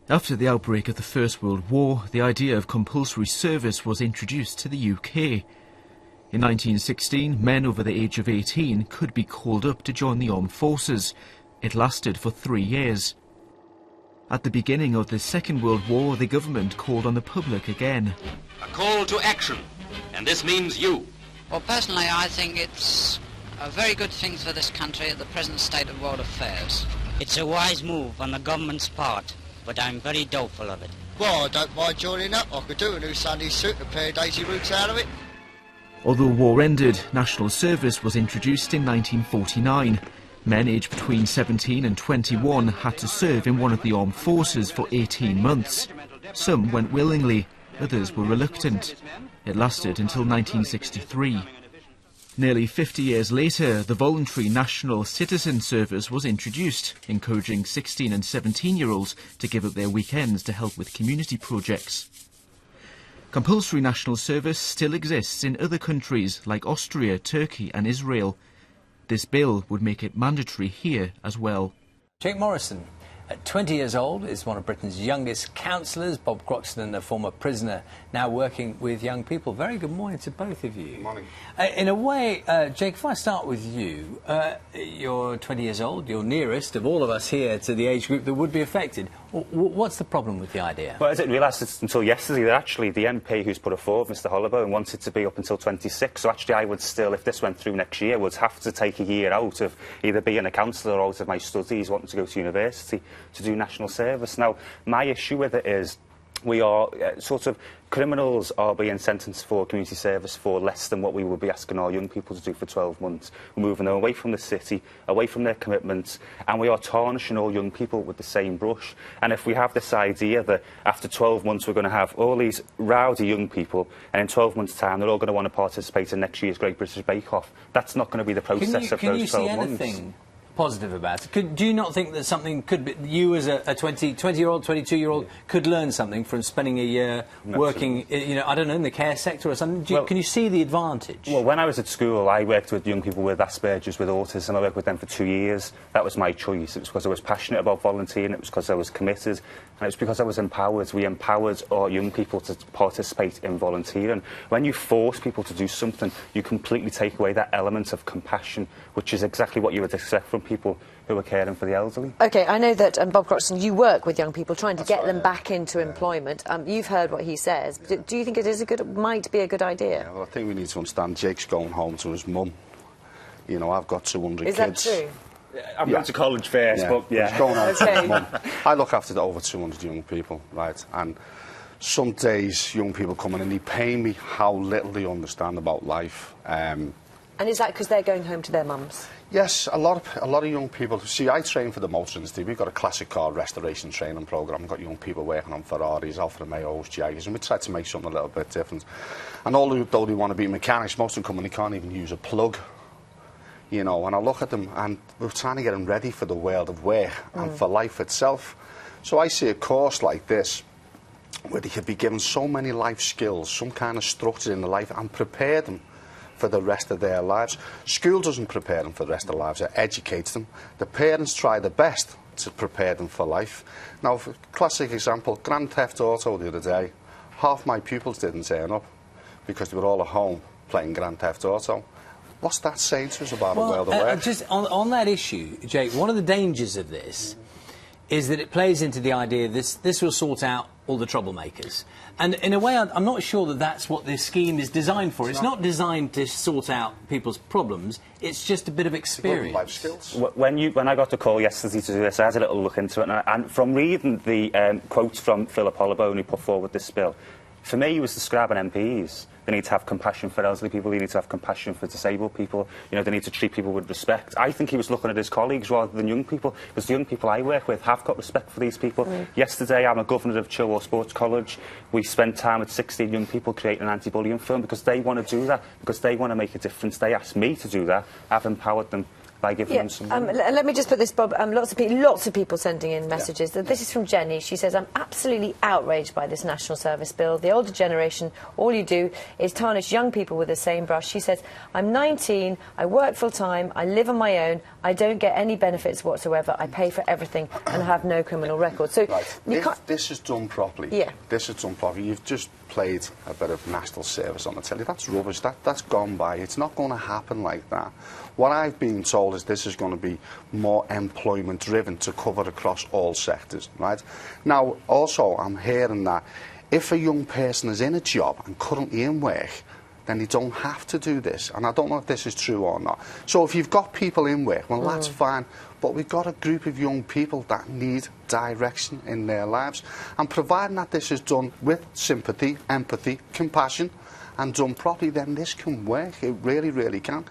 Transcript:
After the outbreak of the First World War, the idea of compulsory service was introduced to the UK. In 1916, men over the age of 18 could be called up to join the armed forces. It lasted for 3 years. At the beginning of the Second World War, the government called on the public again. A call to action, and this means you. Well, personally, I think it's a very good thing for this country at the present state of world affairs. It's a wise move on the government's part, but I'm very doubtful of it. Well, I don't mind joining up. I could do a new Sunday suit and a pair of daisy roots out of it. Although war ended, national service was introduced in 1949. Men aged between 17 and 21 had to serve in one of the armed forces for 18 months. Some went willingly, others were reluctant. It lasted until 1963. Nearly 50 years later, the voluntary National Citizen Service was introduced, encouraging 16 and 17-year-olds to give up their weekends to help with community projects. Compulsory national service still exists in other countries like Austria, Turkey and Israel. This bill would make it mandatory here as well. Jake Morrison, at 20 years old, is one of Britain's youngest councillors. Bob Croxton, a former prisoner, now working with young people. Very good morning to both of you. Morning. In a way, Jake, if I start with you, you're 20 years old, you're nearest of all of us here to the age group that would be affected. What's the problem with the idea? Well, I didn't realise until yesterday that actually the MP who's put it forward, Mr Holloway, wanted to be up until 26. So actually I would still, if this went through next year, would have to take a year out of either being a councillor or out of my studies, wanting to go to university to do national service. Now, my issue with it is we are criminals are being sentenced for community service for less than what we would be asking our young people to do for 12 months. We're moving them away from the city, away from their commitments, and we are tarnishing all young people with the same brush. And if we have this idea that after 12 months we're going to have all these rowdy young people, and in 12 months' time they're all going to want to participate in next year's Great British Bake Off, that's not going to be the process of those 12 months. Can you see anything positive about it? Do you not think that something could be, you as a 20-year-old, 22-year-old could learn something from spending a year working, you know, I don't know, in the care sector or something? Can you see the advantage? Well, when I was at school, I worked with young people with Asperger's, with autism. I worked with them for 2 years. That was my choice. It was because I was passionate about volunteering. It was because I was committed. And it was because I was empowered. We empowered our young people to participate in volunteering. When you force people to do something, you completely take away that element of compassion, which is exactly what you would expect from people who are caring for the elderly. OK, I know that, Bob Croxton, you work with young people trying to get them back into employment. You've heard what he says. Do you think it is might be a good idea? Yeah, well, I think we need to understand Jake's going home to his mum. You know, I've got 200 kids. Is that true? I'm going to college first, but yeah. He's going home to his mum. I look after over 200 young people, right? And some days young people come in and they pain me how little they understand about life. And is that because they're going home to their mums? Yes, a lot of young people. See, I train for the motor industry. We've got a classic car restoration training programme. We've got young people working on Ferraris, Alfa Romeos, Jaguars, and we try to make something a little bit different. And although they want to be mechanics, most of them come and they can't even use a plug. You know, and I look at them and we're trying to get them ready for the world of work and for life itself. So I see a course like this where they could be given so many life skills, some kind of structure in the life, and prepare them for the rest of their lives. School doesn't prepare them for the rest of their lives, it educates them. The parents try their best to prepare them for life. Now, for a classic example, Grand Theft Auto the other day, half my pupils didn't turn up because they were all at home playing Grand Theft Auto. What's that saying to us about the world of work? Just on that issue, Jake, one of the dangers of this is that it plays into the idea this will sort out all the troublemakers. And in a way, I'm not sure that that's what this scheme is designed for. It's not designed to sort out people's problems. It's just a bit of experience. Life skills. When I got the call yesterday to do this, I had a little look into it. And from reading the quotes from Philip Holloway, who put forward this bill, for me, he was describing MPs. They need to have compassion for elderly people. They need to have compassion for disabled people. You know, they need to treat people with respect. I think he was looking at his colleagues rather than young people, because the young people I work with have got respect for these people. Yesterday, I'm a governor of Chilwell Sports College. We spent time with 16 young people creating an anti-bullying film because they want to do that, because they want to make a difference. They asked me to do that. I've empowered them. by giving them some money. Let me just put this, Bob. Lots of people sending in messages. This is from Jenny. She says, I'm absolutely outraged by this national service bill. The older generation, all you do is tarnish young people with the same brush. She says, I'm 19, I work full time, I live on my own, I don't get any benefits whatsoever, I pay for everything and have no criminal record. So if this is done properly, you've just played a bit of national service on the telly. That's rubbish. That's gone by. It's not going to happen like that. What I've been told is this is going to be more employment driven to cover across all sectors, right? Now, also, I'm hearing that if a young person is in a job and currently in work, then they don't have to do this. And I don't know if this is true or not. So if you've got people in work, well, that's fine. But we've got a group of young people that need direction in their lives. And providing that this is done with sympathy, empathy, compassion, and done properly, then this can work. It really, really can.